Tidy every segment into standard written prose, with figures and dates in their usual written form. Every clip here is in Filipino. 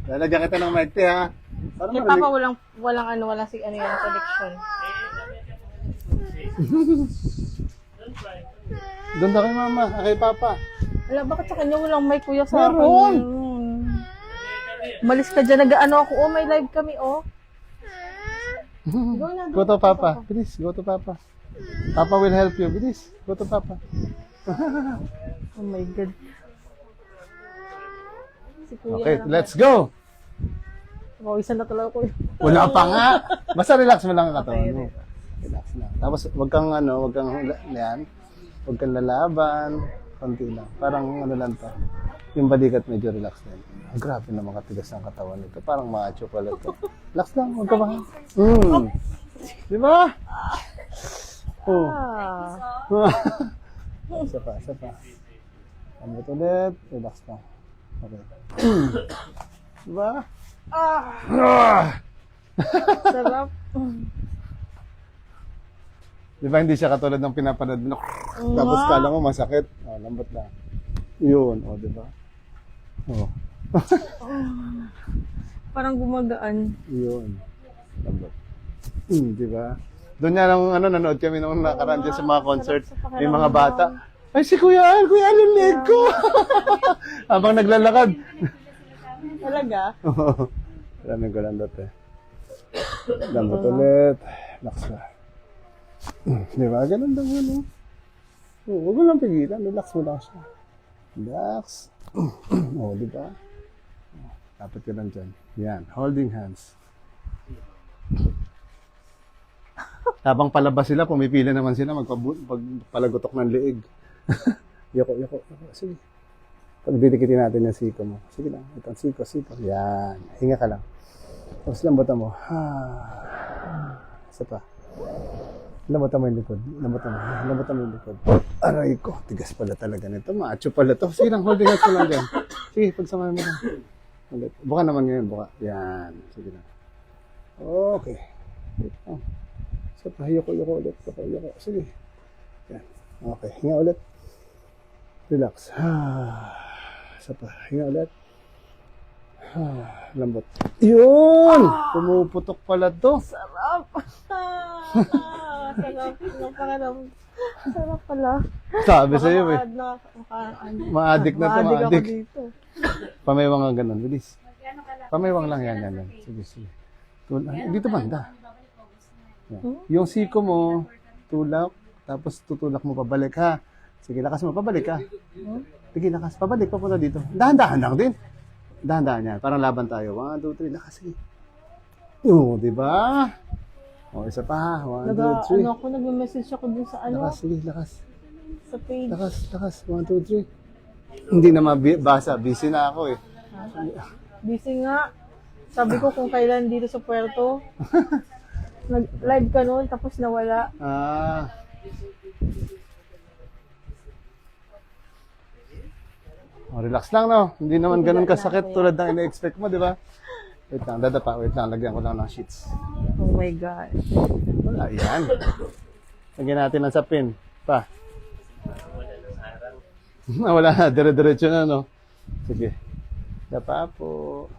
Lalagyan kita ng mic, te, ha? Para Kay Papa walang si ano yung connection. Doon na kay Mama, kay Papa. Wala, bakit sa kanya walang mic, kuya, sa akin? Meron. Malis ka dyan, nag-ano ako, may live kami, Go na, Go to Papa. Bilis, go to Papa. Papa will help you. Bilis, go to Papa. Oh my God. Si kuya Okay, na lang. let's go. Pawisan na talaga, kuya. Wala pa nga. Basta relax mo lang ang katawan Okay, mo. Relax lang. Tapos wag kang wag kang lalaban. Konti lang. Parang ano lang to. Yung balikat medyo relax din. Ang grabe na mga tigas ng katawan nito. Parang macho pala to. Relax lang, wag ka ba? Di ba? Oh. Isa pa, isa pa. Amot ulit. Relax lang. Okay. Di ba? Sarap. Di ba hindi siya katulad ng pinapanood mo? Tapos kala mo masakit. Oh, lambot lang. Yun, oh, di ba? Oh. Parang gumagaan. Yun. Lambot. Di ba? Doon niya nung nanood kami nung nakaraan dyan sa mga concert. May mga bata. Ay, si Kuya Al, yung leg ko. Habang naglalakad. Talaga? Oo. Maraming ko lang dati. Lambot ulit. Relax ka. Di ba? Ganun daw yun, oh. Huwag mo lang pigilan. Relax mo lang siya. Relax. Oh, di ba? Dapat ka lang dyan. Yan. Holding hands. Habang palabas sila, pumipili naman sila magpalagotok ng leeg. Yoko. Sige. Pagdidikitin natin yung siko mo. Sige lang. Itong siko. Yan. Hinga ka lang. Tapos lambutan mo. Isa pa. Lambutan mo yung likod. Lambutan mo yung likod. Aray ko. Tigas pala talaga nito. Macho pala to. Sige lang. Holding hands mo lang dyan. Sige. Pagsamahan mo lang. Ulit. Buka naman ngayon. Buka. Yan. Sige lang. Okay. Oh. Isa pa. Yoko ulit. Yoko. Sige. Yan. Okay. Hinga ulit. Relax. Isa pa. Hinga ulit. Lambot. Yun! Pumuputok pala to. Sarap. Sarap ng pangalam. Sarap pala. Sabi sa'yo eh. Maadik na to. Maadik ako Maadik. dito. Pamaywang nga ganun. Bilis. Pamaywang lang yan. Sige. Dito banda. Yan. Yung siko mo, tulak, tapos tutulak mo pabalik ha. Sige, lakas mo. Pabalik ka. Sige, lakas. Pabalik. Papunta dito. Dahan-dahan lang din. Dahan-dahan yan. Parang laban tayo. 1, 2, 3. Lakas. Sige. Oo, di ba? O, isa pa. 1, 2, 3. Nag-message ako dun sa ano. Lakas. Sige, lakas. Sa page. Lakas. 1, 2, 3. Hindi na mabasa. Busy na ako eh. Busy nga. Sabi ko kung kailan dito sa Puerto. Nag-live ka noon, tapos nawala. Oh, relax lang, no? Hindi naman ganun kasakit tulad ng ina-expect mo, di ba? Wait lang, dadapa. Wait lang, lagyan ko lang ng sheets. Oh my God. Wala, yan. Lagyan natin ng sapin. Pa. Wala na, dire-diretso na, no? Sige. Dapa po.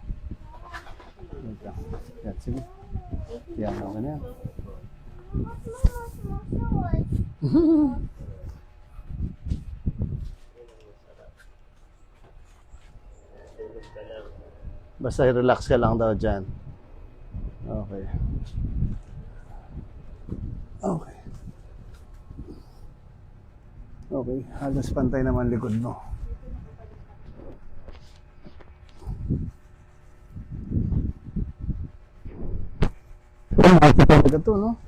Wait lang. Yan, sige. Yan, okay na yan. Basta relax ka lang daw dyan. Okay. Okay, halos pantay naman likod mo. Talaga to, no?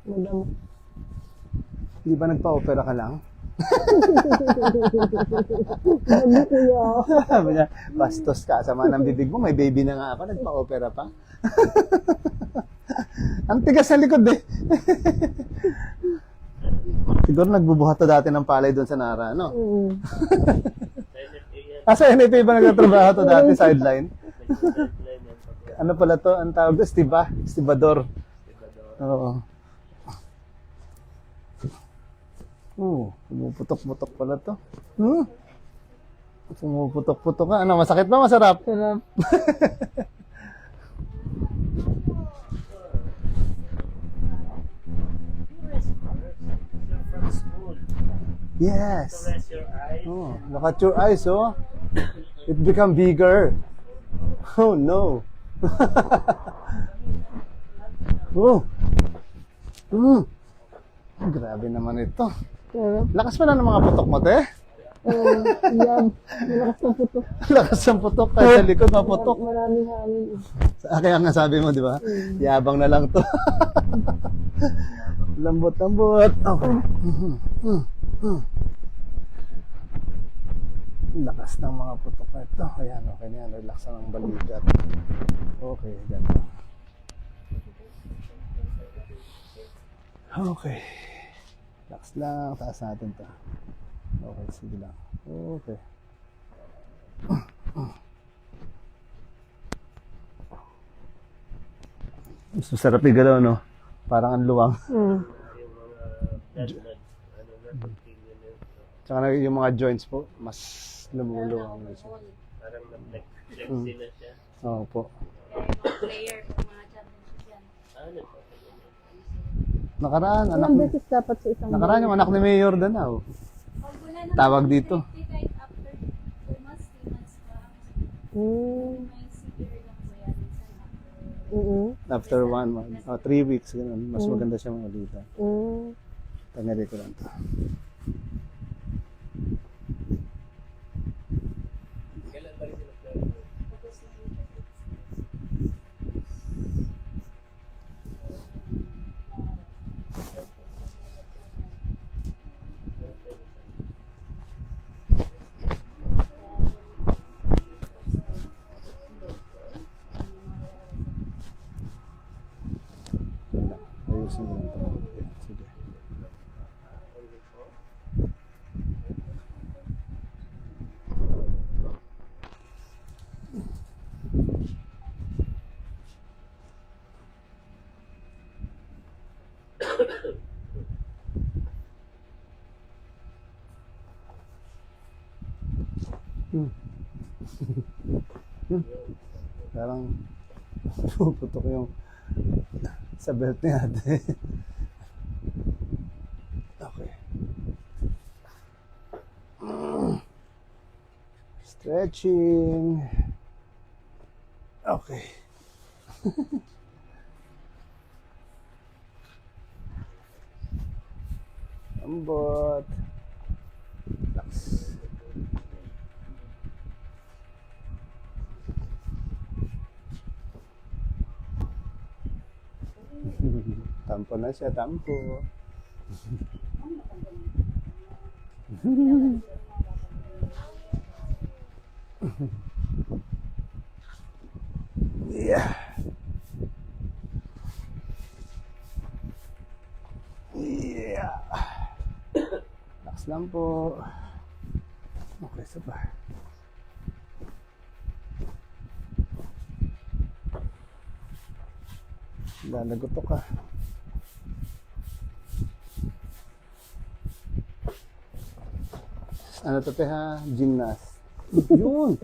Madam. Di ba nagpa-opera ka lang? Sabi niya, bastos ka, sama ng bibig mo, may baby na nga ako, nagpa-opera pa. Ang tigas sa likod eh. Siguro nagbubuhat to dati ng palay doon sa Nara, no? Sa NFA ba nagtatrabaho to dati, sideline? Ano pala to? Ang tawag doon, Estibador. Oo. Pumuputok-putok pala to. Pumuputok-putok ka. Ano, masakit ba? Masarap? Sarap. From school. Yes. Rest your eyes. Oh, look at your eyes, oh. It become bigger. Oh, no. Oh. Grabe naman ito. Sarap. Lakas pa na ng mga putok mo, te. Yan. Malakas na putok. Lakas ng putok. Kahit sa likod, maputok. Maraming hangin. Kaya nga sabi mo, di ba? Yabang na lang to. Lambot-lambot. Okay. Lakas ng mga putok na ito. Ayan, okay na yan. Relax na ng balikat. Okay, dyan lang. Okay. Relax lang. Taas natin to. Okay, sige lang. Okay. Mas masarap igalaw, no? Parang ang luwang. Tsaka yung mga joints po, mas lumuluwang na siya. Parang na-flexi na siya. Oo po. Player po mga championship yan. Ano po? Nakaraan, anak Ilang ni... beses dapat sa isang Nakaraan yung anak ni Mayor Danao. Pag wala na Tawag dito. kahit after 2 months, 3 months pa, may severe lang po yan. Minsan after. After 1 month. 3 weeks, ganun. Mas maganda siya mamalitan. Tangali ko lang to. Kailan ba rin sila plano? Wala. Ayusin ko lang to. Okay, sige. Parang puputok yung sa belt ni ate. Okay. Stretching. Okay. Lambot. Relax. Tampo na siya, tampo. Yeah. Yeah. Relax lang po. Okay, sabay. Lalagot ka. Ano to te ha? Gymnast. Yun!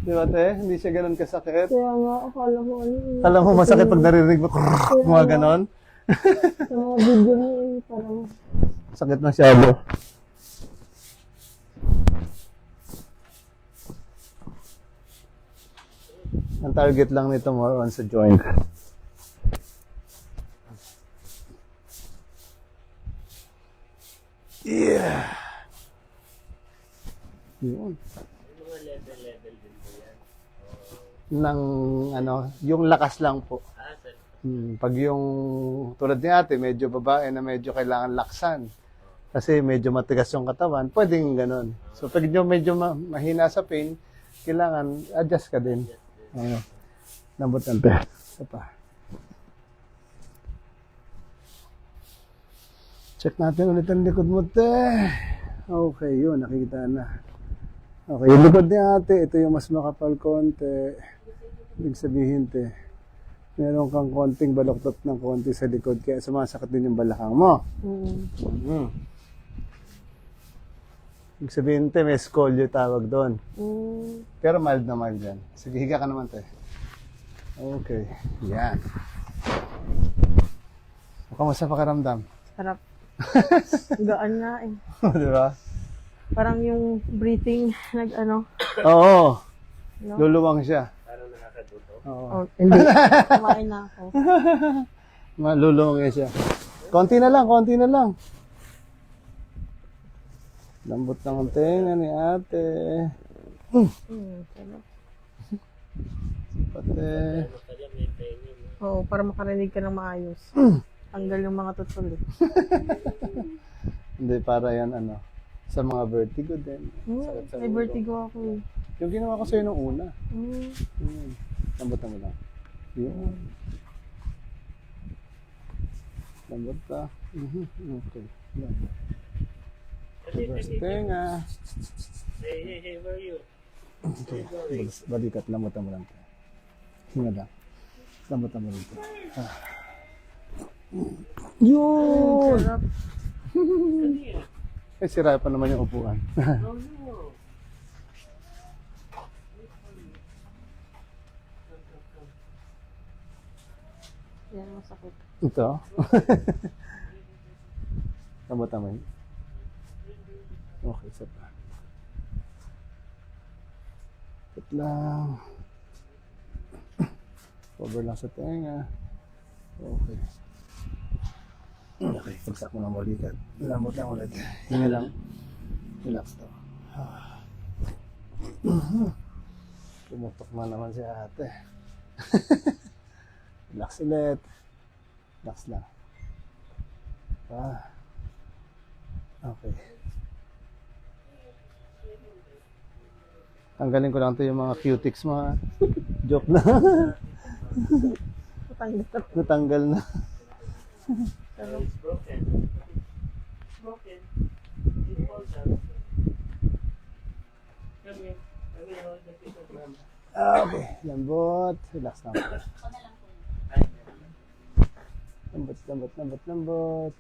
Di ba te? Hindi siya ganun kasakit. Kaya nga, akala ko ano eh. Alam mo masakit pag naririnig mo mga ganon? Sa mga video niya eh, parang Sakit masyado. Ang target lang nito more on sa joint. Yeah. Yun. Mga level din po yan. Nang ano, yung lakas lang po. Sir. Pag yung tulad ni ate, medyo babae na medyo kailangan laksan. Kasi medyo matigas yung katawan, pwedeng ganun. So pag medyo mahina sa pain, kailangan adjust ka din. Ano, lambot ng pe. Isa pa. Check natin ulit ang likod mo, te. Okay, yun, nakikita na. Okay, yung likod ni ate, ito yung mas makapal konti. Ibig sabihin, te, Meron kang konting baloktot ng konti sa likod, kaya sumasakit din yung balakang mo. Mm. Ibig sabihin, te, may scolio tawag doon. Mm. Pero mild na mild yan. Sige, higa ka naman, te. Okay. Yan. Kamusta pakiramdam? Sarap. Gaan nga eh. Di ba? Parang yung breathing, Oo. No? Luluwang siya. Parang nakakaduto. Oo. Oh, hindi. Kumain na ako. Malulungi siya. Konti na lang, konti na lang. Lambot ng tenga ni ate. Sarap. Pati. Ano pala may pengen. Oo, para makarinig ka ng maayos. Tanggal yung mga tutol eh. Hindi, para yan sa mga vertigo din. Sakit sa May ulo. vertigo ako eh. Yung ginawa ko sa'yo nung una. Mm. Lambot mo lang. Yun. Lambot ka. Okay. Lambot. Sa tenga. Hey, where are you? Okay. Balikat, lambutan mo lang. Hinga lang. Lambutan mo lang. Yun! Sarap. Eh, sira pa naman yung upuan. Oh no. Yan ang sakit. Ito? Lambutan mo yun. Okay, isa pa. Ikot lang. Cover lang sa tenga. Okay. Okay, pagsak mo ng balikat. Lambot lang ulit. Hinga lang. Relax to. Pumutok man naman si ate. Relax ulit. Relax lang. Okay. Tanggalin ko lang to yung mga cutics mo, ha? Joke na. Matanggal. Natanggal na. It's broken. It's broken. It falls out. Come here. I will hold the piece of mama. Okay. Lambot. Relax lang. Lambot, lambot, lambot, lambot.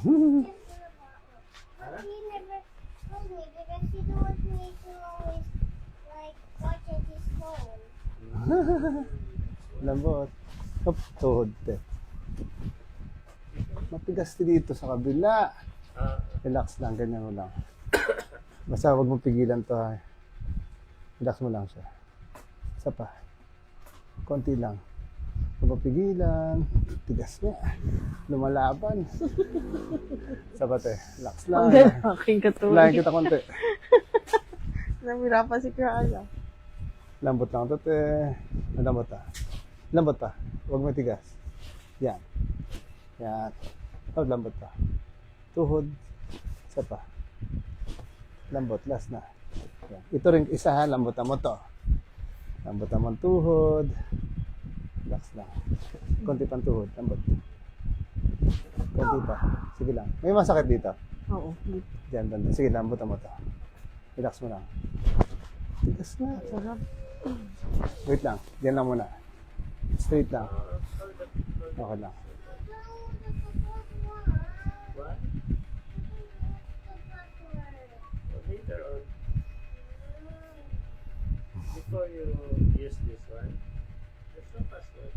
He never told me because he don't want me to always watch at his phone. Lambot. Hop, tuhod, te. Matigas dito sa kabila. Relax lang, ganyan mo lang. Basta huwag mong pigilan to, ha. Relax mo lang siya. Isa pa. Konti lang. Huwag mong pigilan. Tigas niya. Lumalaban. Isa pa, te. Relax lang. Tanggal aking Layan katulad. kita konti. Namirapan si Kuya. Lambot lang to, te. Lambot pa. Lambot pa. Huwag mo tigas. Yan. Yan. Oh, lambot pa. Tuhod. Isa pa. Lambot. Last na. Yan. Ito rin isa, ha. Lambotan mo to. Lambotan mo ang tuhod. Relax lang. Konti pang tuhod. Lambot. Konti pa. Sige lang. May masakit dito. Oo. Diyan, banda. Sige, lambotan mo to. Relax mo lang. Tigas na. Sarap. Wait lang. Diyan lang muna. Straight lang. Okay lang. What? Later on. Before you use this one, there's no password.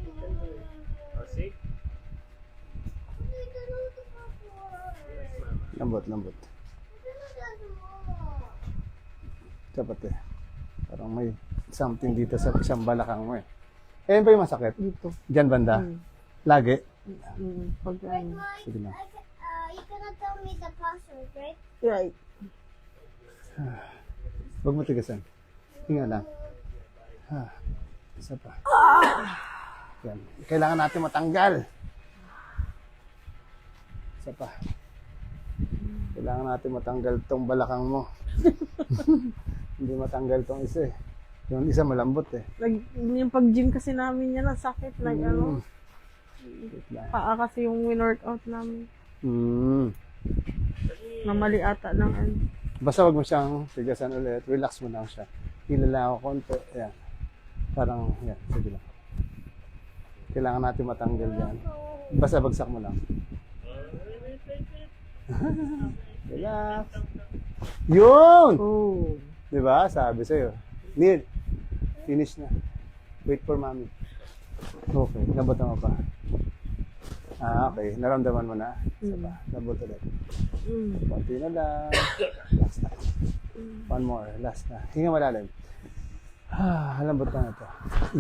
You can do it. Oh, see? Yes, mama. Lambot, lambot. Dapat eh. Parang may something dito sa isang balakang mo eh. Ayan pa yung masakit? Dito. Diyan banda? Mm. Lagi? Pag ano. Sige na. You cannot tell me the password, right? Right. Huwag mo tigasan. Hinga lang. Isa pa. Yan. Kailangan natin matanggal. Isa pa. Kailangan natin matanggal tong balakang mo. Hindi matanggal tong isa eh. Yung isa malambot eh. Yung pag-gym kasi namin yan, ang sakit. Wait lang. Paa kasi yung win-workout namin. Mm. Na mali ata ng ano. Basta wag mo siyang tigasan ulit. Relax mo lang siya. Hilala ako konti. Ayan. Parang, yan. Sige lang. Kailangan natin matanggal yan. Basta bagsak mo lang. Relax. Yun! Oh. Diba? Sabi sa'yo. Neil, finish na. Wait for mommy. Okay, nabutan mo pa. Okay. Naramdaman mo na? Isa pa. Nabot ulit. Konti na lang. Last na. One more. Last na. Hinga malalim. Halambot na ito.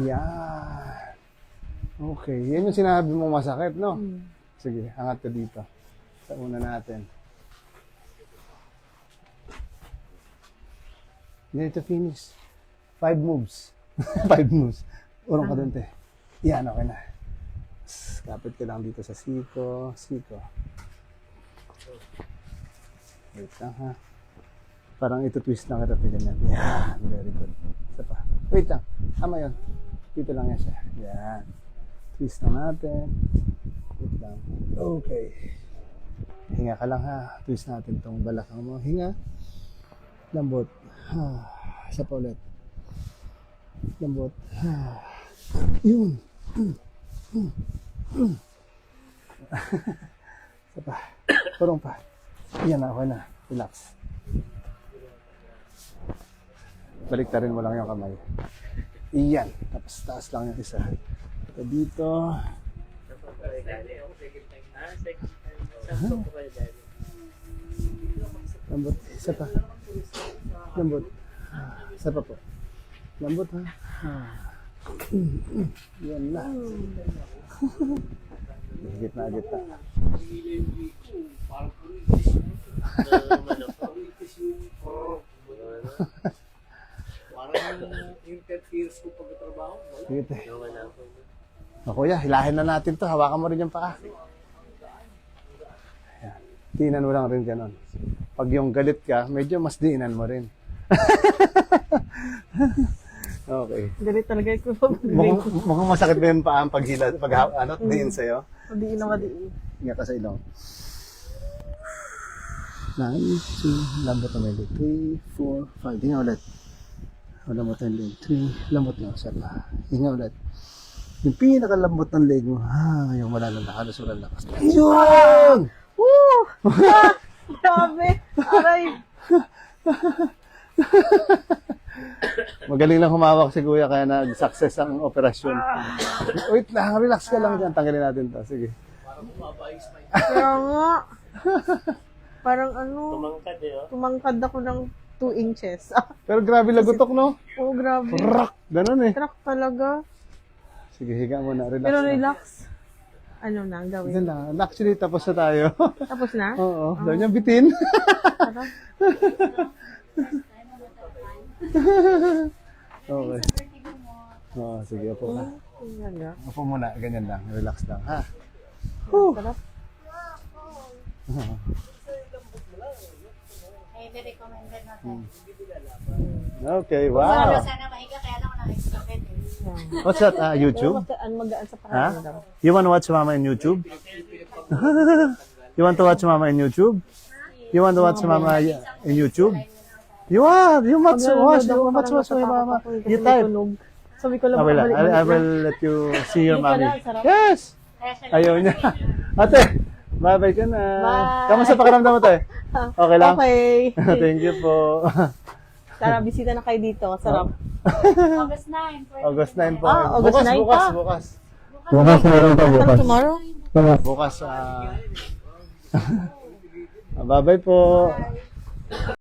Yan. Okay. Yan yung sinabi mo masakit, no? Sige, angat ka dito. Sa una natin. Need to finish. 5 moves. 5 moves. Urong ka dun, te. Yan, okay na. Kapit ka lang dito sa siko. Siko. Wait lang, ha. Parang ito twist lang kita. Ganyan. Yan. Very good. Isa pa. Wait lang. Tama yun. Dito lang yan siya. Yan. Twist lang natin. Wait lang. Okay. Hinga ka lang, ha. Twist natin tong balakang mo. Hinga. Lambot. Isa pa ulit. Lambot. Yun. Isa pa. Turong pa. Yan na, okay na. Relax. Baliktarin mo lang yung kamay. Iyan. Tapos taas lang yung isa. Ito dito. Lambot. Isa pa. Lambot. Isa pa po. Lambot, ha? Yan na. Gitna. Parang interferes ko pagkatrabaho. Wala. Sige, te. O, kuya, hilahin na natin to. Hawakan mo rin yung paa. Ayan. Tinan mo lang rin ganon. Pag yung galit ka, medyo mas diinan mo rin. Okay. Galit talaga ko. Mukhang masakit ba yung paa ang paghila, diin sa'yo? Madiin na madiin. Ingat ka sa ilong. 9, 2, lambot na ulit. 3, 4, 5. Hinga ulit. Lambot na leg. 3, lambot na. Isa pa. Hinga ulit. Yung pinakalambot ng leg mo. Yung wala na halos walang lakas. Yun! Woo! Grabe! Aray! Magaling lang humawak si Kuya kaya nag-success ang operasyon. Wait lang, relax ka lang dyan. Tanggalin natin to. Sige. Kaya nga. Parang ano, Tumangkad eh, oh. tumangkad ako ng 2 inches. Pero grabe lagutok, no? Oh, grabe. Rock! Ganun eh. Truck talaga. Sige, higa muna. Relax Pero na. relax. Ano na ang gawin? Diyan lang. Actually, tapos na tayo. Tapos na? Oo. Daw niya bitin. Tara. Okay. Oo, sige. Upo ka. Yan na. Upo muna. Ganyan lang. Relax lang. Ha? Sarap. Highly recommended na tayo. Okay. Pero Wow. sana mahiga, kaya lang wala extra bed eh. Yan. What's that? YouTube? Ang magaan sa Ha? parang daw. You want to watch Mama in YouTube? You want to watch Mama in YouTube? You want to watch Mama in YouTube? You are. You must watch. You must watch my Mama. You type. Sabi ko lang, I will, balik-balik I lang. will let you see your Hindi ka mommy. na, sarap. Yes! Kaya siya Ayaw niya. Ate, bye-bye ka na. Bye. Kamusta pakiramdam mo, te? Okay lang? Okay. Thank you po. Tara, bisita na kayo dito. Sarap. August 9. August 9 po. August 9 bukas, pa. bukas. Bukas meron pa, bukas. Tomorrow? Bukas, bye-bye po.